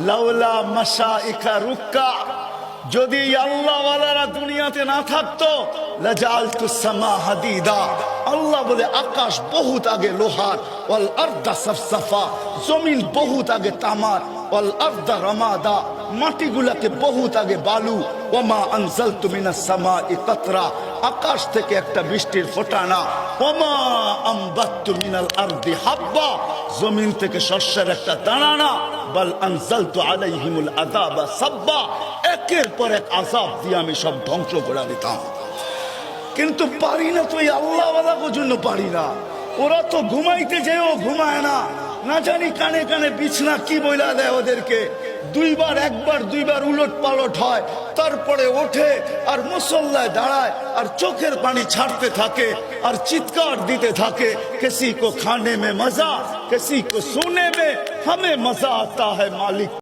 লাউলা মাশাইখা রুক্কা, যদি আল্লাহ ওয়ালারা দুনিয়াতে না থাকতো লাজালতুস সামা হাদিদা। আল্লাহ বলে আকাশ বহুত আগে লোহার, ওয়াল আরদা সাফসাফা, জমিন বহুত আগে তামার, ওয়াল আরদা রামাদা, মাটিগুলাকে বহুত আগে বালু, ওমা আনজালতু মিনাস সামাই কাতরা, আকাশ থেকে একটা বৃষ্টির ফোঁটা না, ওমা আমবাততু মিনাল আরদি হাব্বা, জমিন থেকে শস্যের একটা দানা না, বাল আনজালতু আলাইহিমুল আযাবা সাব্বা, একের পর এক আযাব দিয়ে আমি সব ধ্বংস করে দিতাম। কিন্তু পারি না তো, এই আল্লাহ ওয়ালার জন্য পারি না। ওরা তো ঘুমাইতে যেও ঘুমায় না, না জানি কানে কানে বিছনা কি বইলা দেয় ওদেরকে, একবার দুইবার উলট পালট হয়, তারপরে ওঠে আর মুসল্লায় দাঁড়ায় আর চোখের পানি ছাড়তে থাকে আর চিৎকার দিতে থাকে, কিসি কো খানে মে মজা, কিসি কো সোনে মে, হামে মজা আতা হ্যায় মালিক।